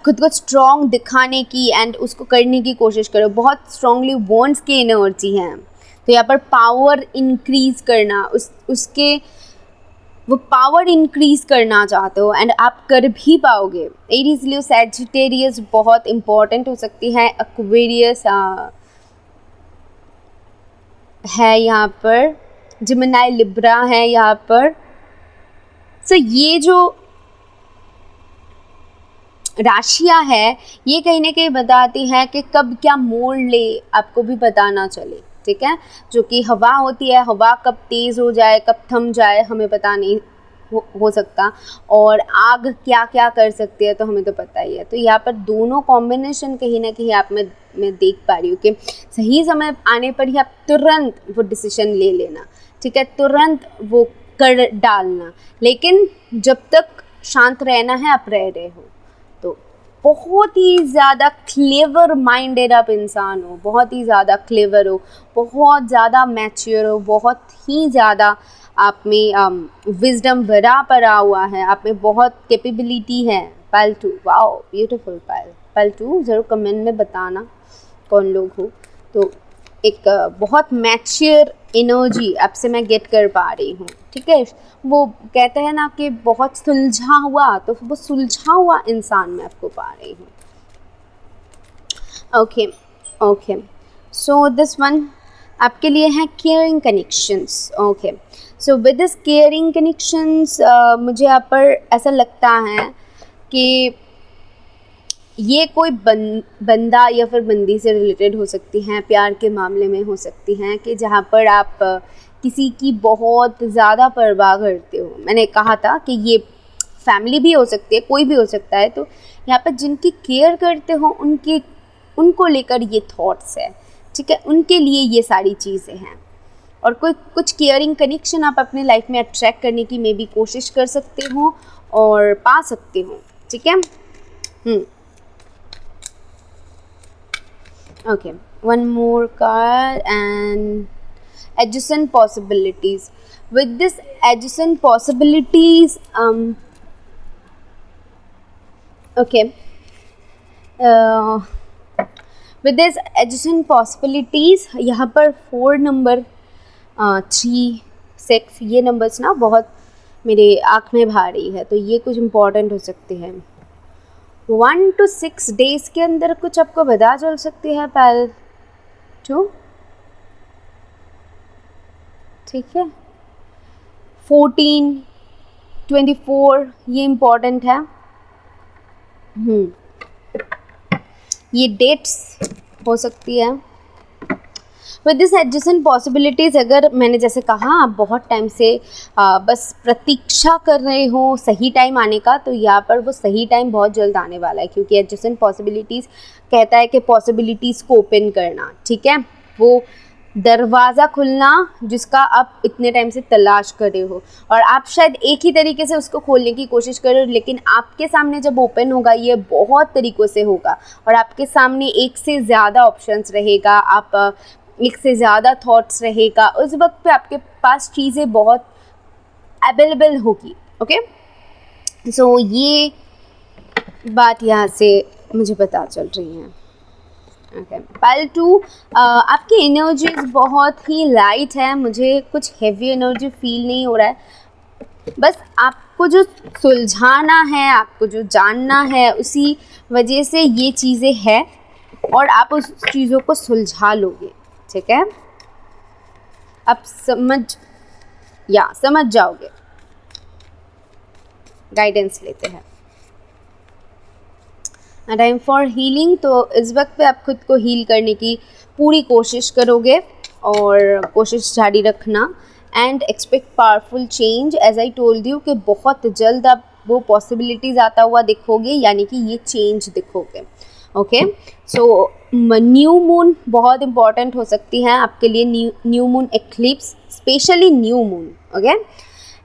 खुद को स्ट्रॉन्ग दिखाने की एंड उसको करने की कोशिश करो। बहुत स्ट्रांगली वॉन्ड्स की एनर्जी है, तो यहाँ पर पावर इंक्रीज करना, उसके वो पावर इंक्रीज करना चाहते हो एंड आप कर भी पाओगे। एरीज, लियो, सैजिटेरियस बहुत इंपॉर्टेंट हो सकती है। एक्वेरियस है यहाँ पर, जिमिनाई, लिब्रा है यहाँ पर। सो ये जो राशियाँ है ये कहीं ना कहीं बताती है कि कब क्या मोड़ ले आपको भी पता ना चले। ठीक है, जो कि हवा होती है, हवा कब तेज़ हो जाए कब थम जाए हमें पता नहीं हो सकता, और आग क्या क्या कर सकती है तो हमें तो पता ही है। तो यहाँ पर दोनों कॉम्बिनेशन कहीं ना कहीं आप मैं देख पा रही हूँ कि सही समय आने पर ही आप तुरंत वो डिसीजन ले लेना। ठीक है, तुरंत वो कर डालना, लेकिन जब तक शांत रहना है आप रह रहे हो। तो बहुत ही ज़्यादा क्लेवर माइंडेड आप इंसान हो, बहुत ही ज़्यादा क्लेवर हो, बहुत ज़्यादा मैच्योर हो, बहुत ही ज़्यादा आप में विजडम भरा पड़ा हुआ है, आप में बहुत कैपेबिलिटी है। Pile 2, wow beautiful pile. Pile 2 ज़रूर कमेंट में बताना कौन लोग हो। तो एक बहुत मैच्योर एनर्जी आपसे मैं गेट कर पा रही हूँ। ठीक है, वो कहते हैं ना कि बहुत सुलझा हुआ, तो वो सुलझा हुआ इंसान मैं आपको पा रही हूँ। Okay okay, so this one आपके लिए है caring connections. Okay, so with this caring connections मुझे यहाँ पर ऐसा लगता है कि ये कोई बंदा या फिर बंदी से रिलेटेड हो सकती हैं, प्यार के मामले में हो सकती हैं, कि जहाँ पर आप किसी की बहुत ज़्यादा परवाह करते हो। मैंने कहा था कि ये फैमिली भी हो सकती है, कोई भी हो सकता है। तो यहाँ पर जिनकी केयर करते हो उनको लेकर ये थॉट्स है ठीक है, उनके लिए ये सारी चीज़ें हैं। और कोई कुछ केयरिंग कनेक्शन आप अपने लाइफ में अट्रैक्ट करने की मे बी कोशिश कर सकते हो और पा सकते हो, ठीक है। Okay, one more card and adjacent possibilities. With this adjacent possibilities, okay, with this adjacent possibilities, यहाँ पर 4 नंबर 3 6 ये नंबर्स ना बहुत मेरे आँख में भारी है, तो ये कुछ इम्पोर्टेंट हो सकते हैं। 1 to 6 days के अंदर कुछ आपको पता चल सकती है पहल टू, ठीक है। 14 24 ये इम्पोर्टेंट है। ये डेट्स हो सकती है। विद दिस एडजेसेंट पॉसिबिलिटीज़, अगर मैंने जैसे कहा आप बहुत टाइम से बस प्रतीक्षा कर रहे हो सही टाइम आने का, तो यहाँ पर वो सही टाइम बहुत जल्द आने वाला है, क्योंकि एडजेसेंट पॉसिबिलिटीज़ कहता है कि पॉसिबिलिटीज़ को ओपन करना, ठीक है, वो दरवाज़ा खुलना जिसका आप इतने टाइम से तलाश कर रहे हो, और आप शायद एक ही तरीके से उसको खोलने की कोशिश कर रहे हो, लेकिन आपके सामने जब ओपन होगा ये बहुत तरीक़ों से होगा, और आपके सामने एक से ज़्यादा ऑप्शंस रहेगा, आप एक से ज़्यादा थॉट्स रहेगा, उस वक्त पे आपके पास चीज़ें बहुत अवेलेबल होगी। ओके, सो ये बात यहाँ से मुझे पता चल रही है। ओके, पाइल 2, आपकी एनर्जीज बहुत ही लाइट है, मुझे कुछ हैवी एनर्जी फील नहीं हो रहा है। बस आपको जो सुलझाना है, आपको जो जानना है, उसी वजह से ये चीज़ें हैं, और आप उस चीज़ों को सुलझा लोगे, ठीक है। आप समझ जाओगे। गाइडेंस लेते हैं। टाइम फॉर हीलिंग, तो इस वक्त पे आप खुद को हील करने की पूरी कोशिश करोगे और कोशिश जारी रखना। And expect powerful change, as I told you कि बहुत जल्द आप वो पॉसिबिलिटीज़ आता हुआ दिखोगे, यानी कि ये चेंज दिखोगे। ओके, सो न्यू मून बहुत इंपॉर्टेंट हो सकती है आपके लिए। New moon eclipse, specially new moon. Okay,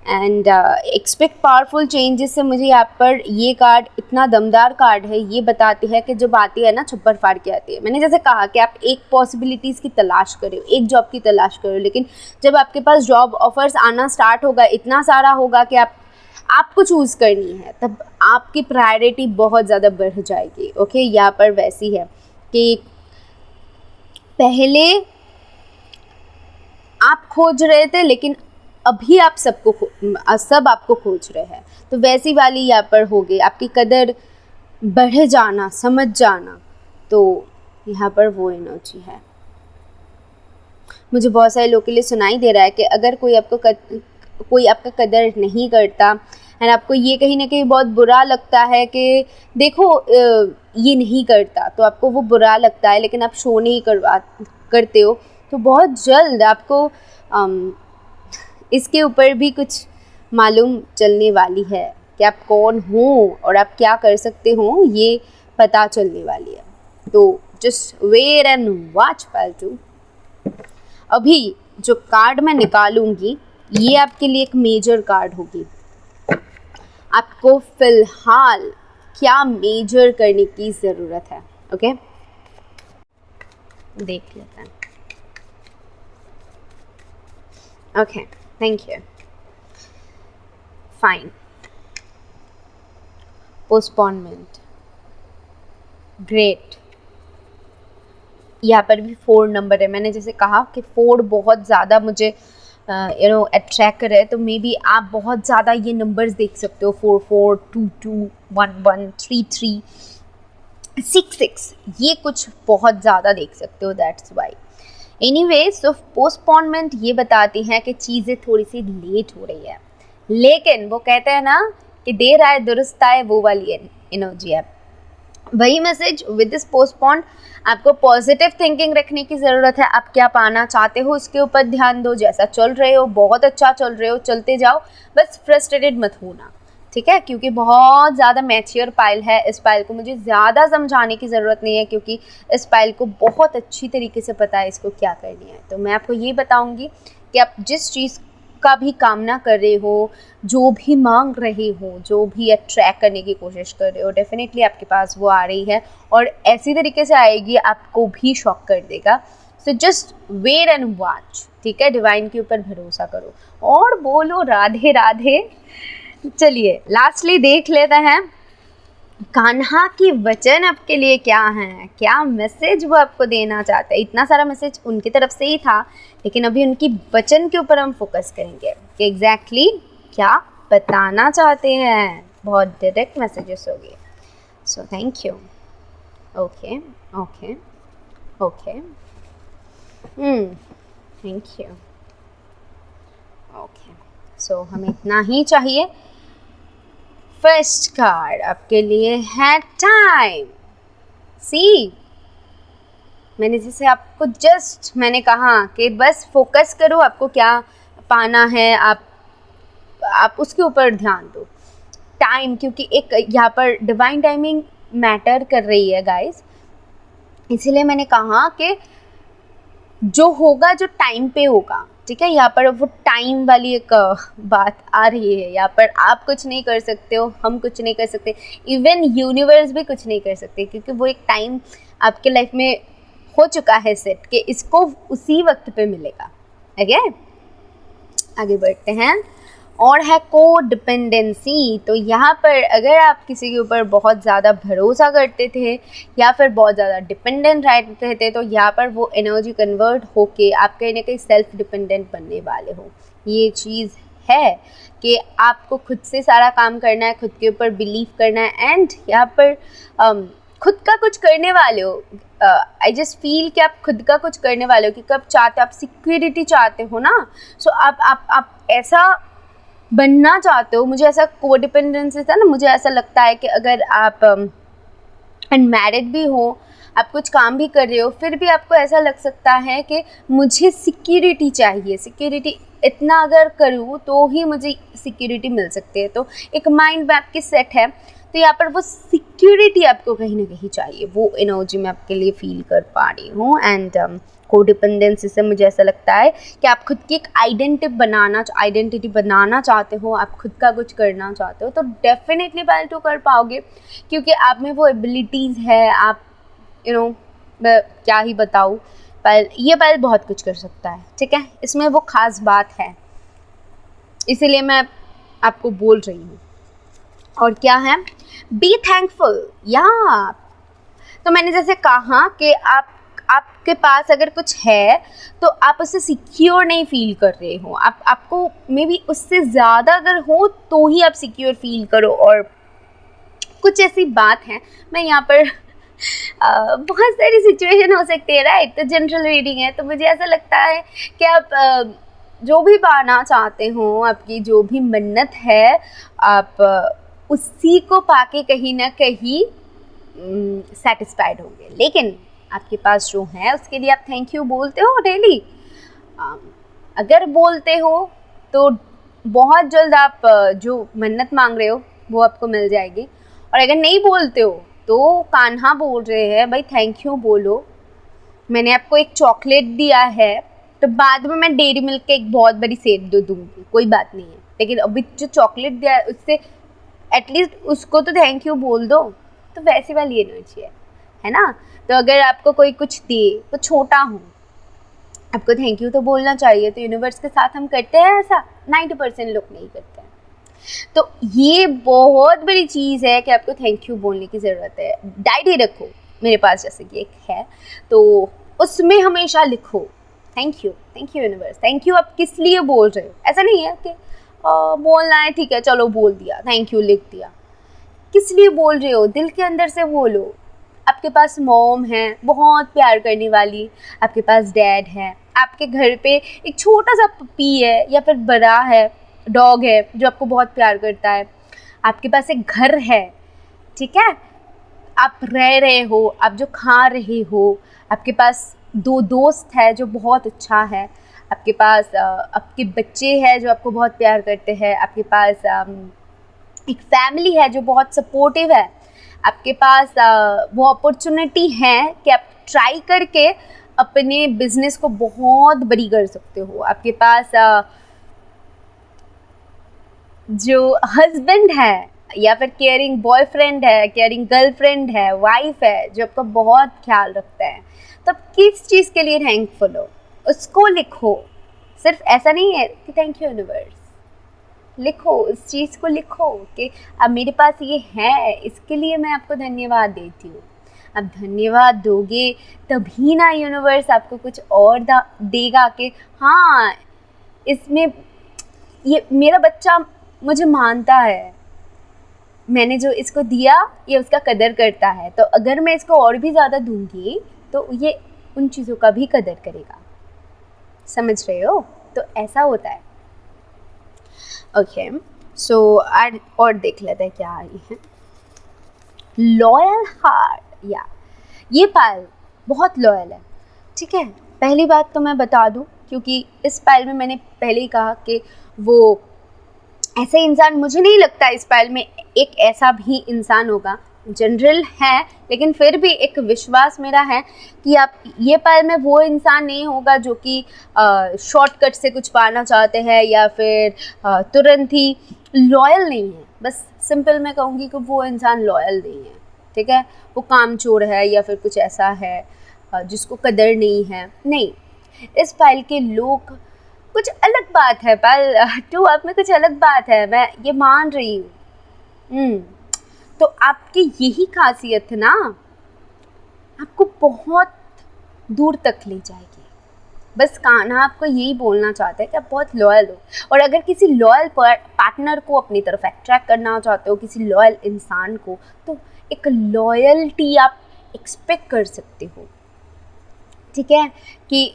and expect powerful changes से मुझे यहाँ पर ये कार्ड इतना दमदार कार्ड है, ये बताती है कि जब आती है ना छप्पर फाड़ के आती है। मैंने जैसे कहा कि आप एक पॉसिबिलिटीज़ की तलाश करो, एक जॉब की तलाश करो, लेकिन जब आपके पास जॉब ऑफर्स आना स्टार्ट होगा, इतना सारा होगा कि आपको चूज़ करनी है, तब आपकी प्रायोरिटी बहुत ज़्यादा बढ़ जाएगी। ओके, यहाँ पर वैसी है कि पहले आप खोज रहे थे, लेकिन अभी आप सब आपको खोज रहे हैं, तो वैसी वाली यहाँ पर होगी। आपकी कदर बढ़ जाना, समझ जाना, तो यहाँ पर वो एनर्जी है। मुझे बहुत सारे लोगों के लिए सुनाई दे रहा है कि अगर कोई आपका कदर नहीं करता, एंड आपको ये कहीं ना कहीं बहुत बुरा लगता है कि देखो ये नहीं करता, तो आपको वो बुरा लगता है, लेकिन आप शो नहीं करते हो, तो बहुत जल्द आपको इसके ऊपर भी कुछ मालूम चलने वाली है कि आप कौन हो और आप क्या कर सकते हो, ये पता चलने वाली है। तो just wait and watch pile 2। अभी जो कार्ड मैं निकालूंगी ये आपके लिए एक मेजर कार्ड होगी। आपको फिलहाल क्या मेजर करने की ज़रूरत है, ओके, देख लेते हैं। Okay, thank you, fine. Postponement, great. यहाँ पर भी 4 नंबर है। मैंने जैसे कहा कि 4 बहुत ज़्यादा मुझे अट्रैक्ट करे, तो मे बी आप बहुत ज़्यादा ये नंबर्स देख सकते हो। 4 4 2 2 1 1 3 3 6 6, ये कुछ बहुत ज़्यादा देख सकते हो, that's why. Anyway, so postponement ये बताती हैं कि चीज़ें थोड़ी सी लेट हो रही है, लेकिन वो कहते हैं ना कि देर आए दुरुस्त आए, वो वाली एनर्जी है। वही मैसेज विद दिस पोस्टपोन, आपको पॉजिटिव थिंकिंग रखने की ज़रूरत है। आप क्या पाना चाहते हो उसके ऊपर ध्यान दो। जैसा चल रहे हो बहुत अच्छा चल रहे हो, चलते जाओ, बस फ्रस्ट्रेटेड मत होना, ठीक है, क्योंकि बहुत ज़्यादा मैच्योर पायल है। इस पायल को मुझे ज़्यादा समझाने की ज़रूरत नहीं है, क्योंकि इस पायल को बहुत अच्छी तरीके से पता है इसको क्या करनी है। तो मैं आपको ये बताऊंगी कि आप जिस चीज़ का भी कामना कर रहे हो, जो भी मांग रहे हो, जो भी अट्रैक्ट करने की कोशिश कर रहे हो, डेफिनेटली आपके पास वो आ रही है और ऐसी तरीके से आएगी आपको भी शॉक कर देगा। So just wait and watch, ठीक है। डिवाइन के ऊपर भरोसा करो और बोलो राधे राधे। चलिए लास्टली देख लेते हैं कान्हा की वचन आपके लिए क्या है, क्या मैसेज वो आपको देना चाहते हैं। इतना सारा मैसेज उनकी तरफ से ही था, लेकिन अभी उनकी वचन के ऊपर हम फोकस करेंगे कि एग्जैक्टली क्या बताना चाहते हैं। बहुत डायरेक्ट मैसेजेस हो गए। So thank you. Okay okay okay, thank you. Okay, so हमें इतना ही चाहिए। फर्स्ट कार्ड आपके लिए है टाइम। सी, मैंने जैसे आपको मैंने कहा कि बस फोकस करो, आपको क्या पाना है, आप उसके ऊपर ध्यान दो। टाइम, क्योंकि एक यहाँ पर डिवाइन टाइमिंग मैटर कर रही है गाइस, इसीलिए मैंने कहा कि जो होगा जो टाइम पे होगा, ठीक है। यहाँ पर वो टाइम वाली एक बात आ रही है। यहाँ पर आप कुछ नहीं कर सकते हो, हम कुछ नहीं कर सकते, इवन यूनिवर्स भी कुछ नहीं कर सकते, क्योंकि वो एक टाइम आपके लाइफ में हो चुका है सेट कि इसको उसी वक्त पे मिलेगा। ओके, आगे बढ़ते हैं। और है को डिपेंडेंसी। तो यहाँ पर अगर आप किसी के ऊपर बहुत ज़्यादा भरोसा करते थे या फिर बहुत ज़्यादा डिपेंडेंट रहते थे, तो यहाँ पर वो एनर्जी कन्वर्ट होके आप कहीं ना कहीं सेल्फ डिपेंडेंट बनने वाले हो। ये चीज़ है कि आपको खुद से सारा काम करना है, खुद के ऊपर बिलीव करना है, एंड यहाँ पर खुद का कुछ करने वाले हो। आई जस्ट फील कि आप खुद का कुछ करने वाले हो, क्योंकि आप चाहते हो, आप सिक्योरिटी चाहते हो ना। सो आप ऐसा बनना चाहते हो। मुझे ऐसा कोडिपेंडेंसी था ना, मुझे ऐसा लगता है कि अगर आप अनमैरिड भी हो, आप कुछ काम भी कर रहे हो, फिर भी आपको ऐसा लग सकता है कि मुझे सिक्योरिटी चाहिए, सिक्योरिटी इतना अगर करूँ तो ही मुझे सिक्योरिटी मिल सकती है। तो एक माइंड में आपकी सेट है, तो यहाँ पर वो सिक्योरिटी आपको कहीं ना कहीं चाहिए। वो एनर्जी मैं आपके लिए फील कर पा रही हूँ। एंड कोडिपेंडेंसी से मुझे ऐसा लगता है कि आप खुद की एक आइडेंटिटी बनाना चाहते हो, आप खुद का कुछ करना चाहते हो, तो डेफिनेटली पायल टू कर पाओगे, क्योंकि आप में वो एबिलिटीज़ है। आप मैं क्या ही बताऊँ, पायल बहुत कुछ कर सकता है, ठीक है। इसमें वो ख़ास बात है, इसीलिए मैं आपको बोल रही हूँ। और क्या है, बी थैंकफुल। या तो मैंने जैसे कहा कि आपके पास अगर कुछ है तो आप उससे सिक्योर नहीं फील कर रहे हो। आपको मे बी उससे ज़्यादा अगर हो तो ही आप सिक्योर फील करो। और कुछ ऐसी बात है, मैं यहाँ पर बहुत सारी सिचुएशन हो सकती है, राइट। तो जनरल रीडिंग है, तो मुझे ऐसा लगता है कि आप जो भी पाना चाहते हो, आपकी जो भी मन्नत है, आप उसी को पाके कहीं ना कहीं सेटिस्फाइड होंगे। लेकिन आपके पास जो है उसके लिए आप थैंक यू बोलते हो डेली। अगर बोलते हो तो बहुत जल्द आप जो मन्नत मांग रहे हो वो आपको मिल जाएगी। और अगर नहीं बोलते हो तो कान्हा बोल रहे हैं भाई थैंक यू बोलो। मैंने आपको एक चॉकलेट दिया है, तो बाद में मैं डेयरी मिल्क के एक बहुत बड़ी सेब दूंगी, कोई बात नहीं है, लेकिन अभी जो चॉकलेट दिया है उससे एटलीस्ट उसको तो थैंक यू बोल दो। तो वैसी वाली एनर्जी है ना। तो अगर आपको कोई कुछ दे, तो छोटा हो, आपको थैंक यू तो बोलना चाहिए। तो यूनिवर्स के साथ हम करते हैं ऐसा, 90% लोग नहीं करते हैं। तो ये बहुत बड़ी चीज़ है कि आपको थैंक यू बोलने की ज़रूरत है। डायरी रखो, मेरे पास जैसे कि एक है, तो उसमें हमेशा लिखो thank you universe. Thank you आप किस लिए बोल रहे हो, ऐसा नहीं है कि बोलना है ठीक है चलो बोल दिया, थैंक यू लिख दिया। किस लिए बोल रहे हो, दिल के अंदर से बोलो। आपके पास मॉम है बहुत प्यार करने वाली, आपके पास डैड है, आपके घर पे एक छोटा सा पपी है या फिर बड़ा है डॉग है जो आपको बहुत प्यार करता है, आपके पास एक घर है, ठीक है, आप रह रहे हो, आप जो खा रहे हो, आपके पास 2 दोस्त है जो बहुत अच्छा है, आपके पास आपके बच्चे हैं जो आपको बहुत प्यार करते हैं, आपके पास एक फैमिली है जो बहुत सपोर्टिव है, आपके पास वो अपॉर्चुनिटी है कि आप ट्राई करके अपने बिजनेस को बहुत बड़ी कर सकते हो। आपके पास जो हस्बैंड है या फिर केयरिंग बॉयफ्रेंड है, केयरिंग गर्लफ्रेंड है, वाइफ है जो आपका बहुत ख्याल रखता है, तो आप किस चीज़ के लिए थैंकफुल हो उसको लिखो। सिर्फ ऐसा नहीं है कि थैंक यू यूनिवर्स, लिखो उस चीज़ को, लिखो कि अब मेरे पास ये है, इसके लिए मैं आपको धन्यवाद देती हूँ। अब धन्यवाद दोगे तभी ना यूनिवर्स आपको कुछ और देगा कि हाँ इसमें ये मेरा बच्चा मुझे मानता है, मैंने जो इसको दिया ये उसका कदर करता है, तो अगर मैं इसको और भी ज़्यादा दूंगी तो ये उन चीज़ों का भी कदर करेगा। समझ रहे हो? तो ऐसा होता है। ओके, सो और देख लेते हैं क्या ये है। लॉयल हार्ट, या ये पायल बहुत लॉयल है। ठीक है, पहली बात तो मैं बता दूं, क्योंकि इस पायल में मैंने पहले ही कहा कि वो ऐसे इंसान, मुझे नहीं लगता इस पायल में एक ऐसा भी इंसान होगा, जनरल है, लेकिन फिर भी एक विश्वास मेरा है कि आप ये पायल में वो इंसान नहीं होगा जो कि शॉर्टकट से कुछ पाना चाहते हैं या फिर तुरंत ही लॉयल नहीं है। बस सिंपल मैं कहूँगी कि वो इंसान लॉयल नहीं है। ठीक है, वो कामचोर है या फिर कुछ ऐसा है जिसको कदर नहीं है। नहीं, इस पायल के लोग कुछ अलग बात है। पायल टू आप में कुछ अलग बात है, मैं ये मान रही हूँ। तो आपकी यही खासियत है ना, आपको बहुत दूर तक ले जाएगी। बस कान्हा आपको यही बोलना चाहता है कि आप बहुत लॉयल हो, और अगर किसी लॉयल पार्टनर को अपनी तरफ अट्रैक्ट करना चाहते हो, किसी लॉयल इंसान को, तो एक लॉयल्टी आप एक्सपेक्ट कर सकते हो। ठीक है, कि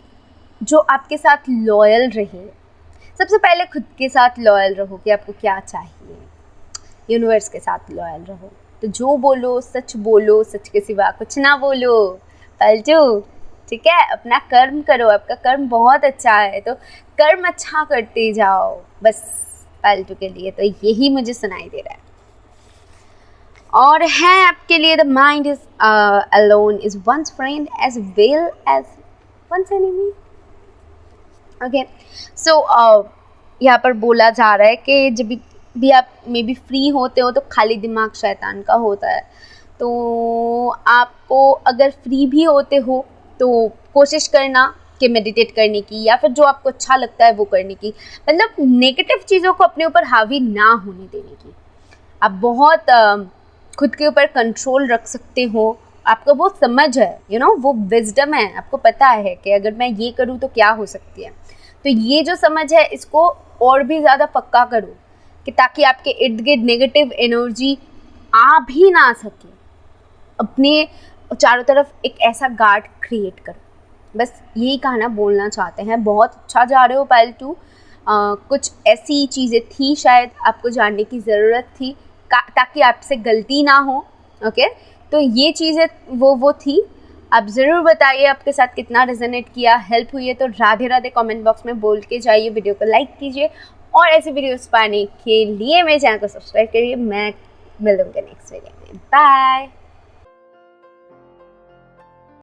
जो आपके साथ लॉयल रहे। सबसे पहले खुद के साथ लॉयल रहो कि आपको क्या चाहिए, यूनिवर्स के साथ लॉयल रहो। तो जो बोलो सच के सिवा कुछ ना बोलो पलटू। ठीक है, अपना कर्म करो, आपका कर्म बहुत अच्छा है, तो कर्म अच्छा करते जाओ बस पलटू के लिए। तो यही मुझे सुनाई दे रहा है। और है आपके लिए, the mind is alone is one's friend as well as one's enemy. Okay, so यहाँ पर बोला जा रहा है कि जब भी आप मे बी फ्री होते हो तो खाली दिमाग शैतान का होता है। तो आपको अगर फ्री भी होते हो तो कोशिश करना कि मेडिटेट करने की, या फिर जो आपको अच्छा लगता है वो करने की, मतलब नेगेटिव चीज़ों को अपने ऊपर हावी ना होने देने की। आप बहुत खुद के ऊपर कंट्रोल रख सकते हो, आपको वो समझ है, वो विजडम है, आपको पता है कि अगर मैं ये करूँ तो क्या हो सकती है। तो ये जो समझ है इसको और भी ज़्यादा पक्का करो कि ताकि आपके इर्द गिर्द नेगेटिव एनर्जी आ भी ना सके। अपने चारों तरफ एक ऐसा गार्ड क्रिएट करो। बस यही कहना बोलना चाहते हैं। बहुत अच्छा जा रहे हो पायल टू। कुछ ऐसी चीज़ें थी शायद आपको जानने की ज़रूरत थी ताकि आपसे गलती ना हो। ओके, तो ये चीज़ें वो थी। आप ज़रूर बताइए आपके साथ कितना रेजोनेट किया, हेल्प हुई है तो राधे राधे कमेंट बॉक्स में बोल के जाइए। वीडियो को लाइक कीजिए और ऐसे वीडियोस पाने के लिए मेरे चैनल को सब्सक्राइब करिए। मैं मिलूँगा नेक्स्ट वीडियो में। बाय।